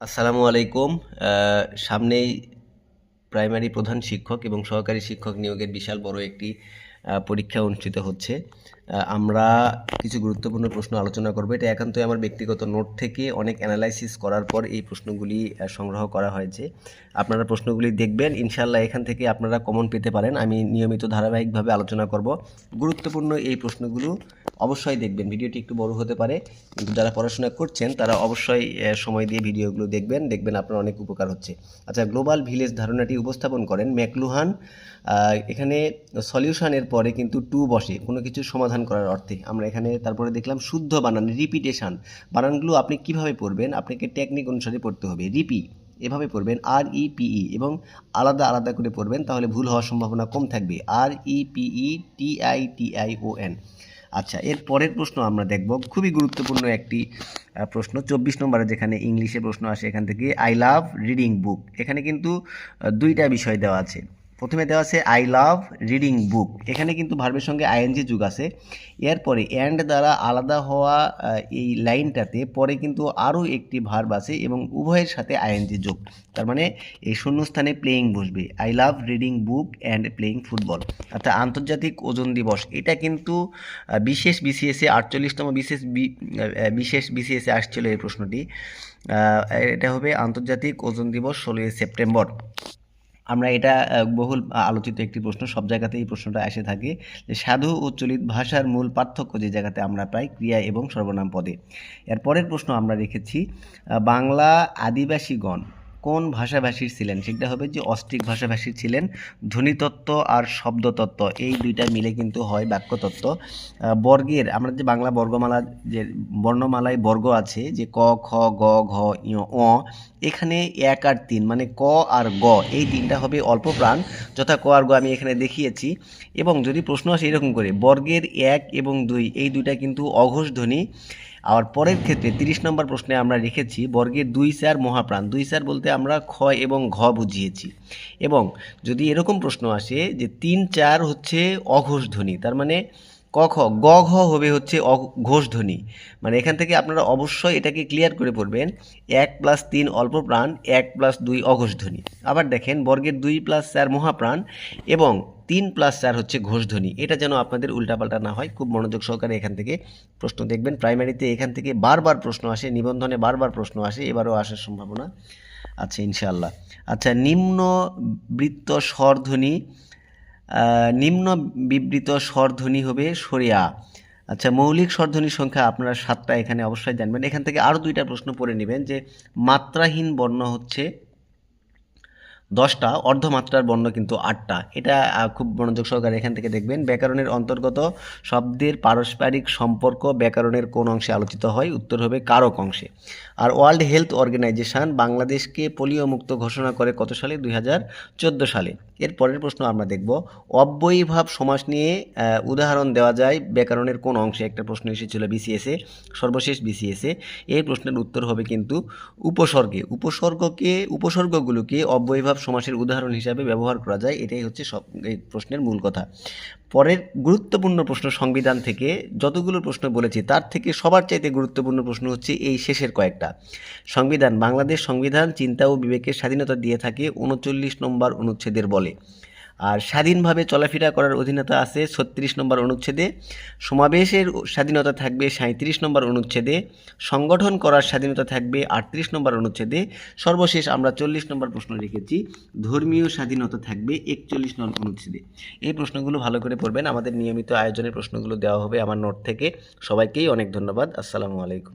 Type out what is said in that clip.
আসসালামু আলাইকুম। সামনেই প্রাইমারি প্রধান শিক্ষক এবং সহকারী শিক্ষক নিয়োগের বিশাল বড় একটি পরীক্ষা অনুষ্ঠিত হচ্ছে। আমরা কিছু গুরুত্বপূর্ণ প্রশ্ন আলোচনা করব। এটা একান্তই আমার ব্যক্তিগত নোট থেকে অনেক অ্যানালাইসিস করার পর এই প্রশ্নগুলি সংগ্রহ করা হয়েছে। আপনারা প্রশ্নগুলি দেখবেন, ইনশাআল্লাহ এখান থেকে আপনারা কমন পেতে পারেন। আমি নিয়মিত ধারাবাহিকভাবে আলোচনা করব। গুরুত্বপূর্ণ এই প্রশ্নগুলো অবশ্যই দেখবেন। ভিডিওটি একটু বড় হতে পারে, কিন্তু যারা পড়াশোনা করছেন তারা অবশ্যই সময় দিয়ে ভিডিওগুলো দেখবেন আপনার অনেক উপকার হচ্ছে। আচ্ছা, গ্লোবাল ভিলেজ ধারণাটি উপস্থাপন করেন ম্যাকলুহান। এখানে সলিউশনের পরে কিন্তু টু বসে কোনো কিছু সমাধান করার অর্থে। আমরা এখানে তারপরে দেখলাম শুদ্ধ বানান, রিপিটেশান। বানানগুলো আপনি কিভাবে পড়বেন, আপনাকে টেকনিক অনুসারে পড়তে হবে। রিপি এভাবে পড়বেন, REPE, এবং আলাদা আলাদা করে পড়বেন, তাহলে ভুল হওয়ার সম্ভাবনা কম থাকবে। REPETITION। আচ্ছা, এর পরের প্রশ্ন আমরা দেখব, খুবই গুরুত্বপূর্ণ একটি প্রশ্ন 24 নম্বরে, যেখানে ইংলিশে প্রশ্ন আসে এখান থেকে। I love reading book. এখানে কিন্তু দুইটা বিষয় দেওয়া আছে। প্রথমে দেওয়া আছে আই লাভ রিডিং বুক, এখানে কিন্তু ভার্বের সঙ্গে আইএনজি যুগ আছে। এরপরে অ্যান্ড দ্বারা আলাদা হওয়া এই লাইনটাতে পরে কিন্তু আরও একটি ভার্ব আছে এবং উভয়ের সাথে আইএনজি যোগ। তার মানে এই শূন্যস্থানে প্লেয়িং বসবে। I love reading book and playing football. অর্থাৎ আন্তর্জাতিক ওজন দিবস, এটা কিন্তু বিশেষ বিসিএসে 48তম বিশেষ বিসিএসে আসছিল এই প্রশ্নটি। এটা হবে আন্তর্জাতিক ওজন দিবস 16 সেপ্টেম্বর। আমরা এটা বহুল আলোচিত একটি প্রশ্ন, সব জায়গাতেই এই প্রশ্নটা এসে থাকে যে সাধু ও চলিত ভাষার মূল পার্থক্য যে জায়গাতে আমরা পাই ক্রিয়া এবং সর্বনাম পদে। এর পরের প্রশ্ন আমরা রেখেছি বাংলা আদিবাসীগণ কোন ভাষাভাষীর ছিলেন, সেটা হবে যে অস্ট্রিক ভাষাভাষীর ছিলেন। ধ্বনিতত্ত্ব আর শব্দতত্ত্ব এই দুইটা মিলে কিন্তু হয় বাক্যতত্ত্ব। বর্গের, আমরা যে বাংলা বর্গমালা, যে বর্ণমালায় বর্গ আছে যে ক, খ, গ, ঘ, ঞ, অ, এখানে 1 আর 3 মানে ক আর গ, এই তিনটা হবে অল্প প্রাণ, যথা ক আর গ আমি এখানে দেখিয়েছি। এবং যদি প্রশ্ন আসে এরকম করে, বর্গের 1 এবং 2 এই দুইটা কিন্তু অঘোষ ধ্বনি। আর পরের ক্ষেত্রে 30 নম্বর প্রশ্নে আমরা রেখেছি বর্গের 2 4 মহাপ্রাণ। 2 4 বলতে আমরা খ এবং ঘ বুঝিয়েছি। এবং যদি এরকম প্রশ্ন আসে যে 3 4 হচ্ছে অঘোষ ধ্বনি, তার মানে ক খ, গ ঘ হবে হচ্ছে ঘোষ ধ্বনি। মানে এখান থেকে আপনারা অবশ্যই এটাকে ক্লিয়ার করে পড়বেন। 1 + 3 অল্প প্রাণ, 1 + 2 অঘোষ ধ্বনি। আবার দেখেন বর্গের 2 + 4 মহাপ্রাণ এবং 3 + 4 হচ্ছে ঘোষ ধ্বনি। এটা যেন আপনাদের উল্টাপাল্টা না হয়, খুব মনোযোগ সহকারে এখান থেকে প্রশ্ন দেখবেন। প্রাইমারিতে এখান থেকে বারবার প্রশ্ন আসে, নিবন্ধনে বারবার প্রশ্ন আসে, এবারও আসার সম্ভাবনা আছে ইনশাআল্লাহ। আচ্ছা, নিম্ন বৃত্ত স্বরধ্বনি, নিম্ন বিবৃত স্বরধ্বনি হবে সরিয়া। আচ্ছা, মৌলিক স্বরধ্বনির সংখ্যা আপনারা 7টা এখানে অবশ্যই জানবেন। এখান থেকে আরও 2টা প্রশ্ন পড়ে নেবেন যে মাত্রাহীন বর্ণ হচ্ছে 10টা, অর্ধমাত্রার বর্ণ কিন্তু 8টা। এটা খুব মনোযোগ সহকারে এখান থেকে দেখবেন। ব্যাকরণের অন্তর্গত শব্দের পারস্পরিক সম্পর্ক ব্যাকরণের কোন অংশে আলোচিত হয়, উত্তর হবে কারক অংশে। আর ওয়ার্ল্ড হেলথ অর্গানাইজেশন বাংলাদেশকে পোলিও মুক্ত ঘোষণা করে কত সালে, 2014 সালে। এর পরের প্রশ্ন আমরা দেখব অব্যয়ীভাব সমাস নিয়ে উদাহরণ দেওয়া যায় ব্যাকরণের কোন অংশে। একটা প্রশ্ন এসেছিল বিসিএসে, সর্বশেষ বিসিএসে। এই প্রশ্নের উত্তর হবে কিন্তু উপসর্গে। উপসর্গগুলোকে অব্যয়ীভাব সমাসের উদাহরণ হিসাবে ব্যবহার করা যায়, এটাই হচ্ছে এই প্রশ্নের মূল কথা। পরের গুরুত্বপূর্ণ প্রশ্ন সংবিধান থেকে, যতগুলো প্রশ্ন বলেছি তার থেকে সবার চাইতে গুরুত্বপূর্ণ প্রশ্ন হচ্ছে এই শেষের কয়েকটা। সংবিধান, বাংলাদেশ সংবিধান চিন্তা ও বিবেকের স্বাধীনতা দিয়ে থাকে 39 নম্বর অনুচ্ছেদের বলে। আর স্বাধীনভাবে চলাফেরা করার অধীনতা আছে 36 নম্বর অনুচ্ছেদে। সমাবেশের স্বাধীনতা থাকবে 37 নম্বর অনুচ্ছেদে। সংগঠন করার স্বাধীনতা থাকবে 38 নম্বর অনুচ্ছেদে। সর্বশেষ আমরা 40 নম্বর প্রশ্ন রেখেছি, ধর্মীয় স্বাধীনতা থাকবে 41 নম্বর অনুচ্ছেদে। এই প্রশ্নগুলো ভালো করে পড়বেন। আমাদের নিয়মিত আয়োজনের প্রশ্নগুলো দেওয়া হবে আমার নোট থেকে। সবাইকেই অনেক ধন্যবাদ। আসসালামু আলাইকুম।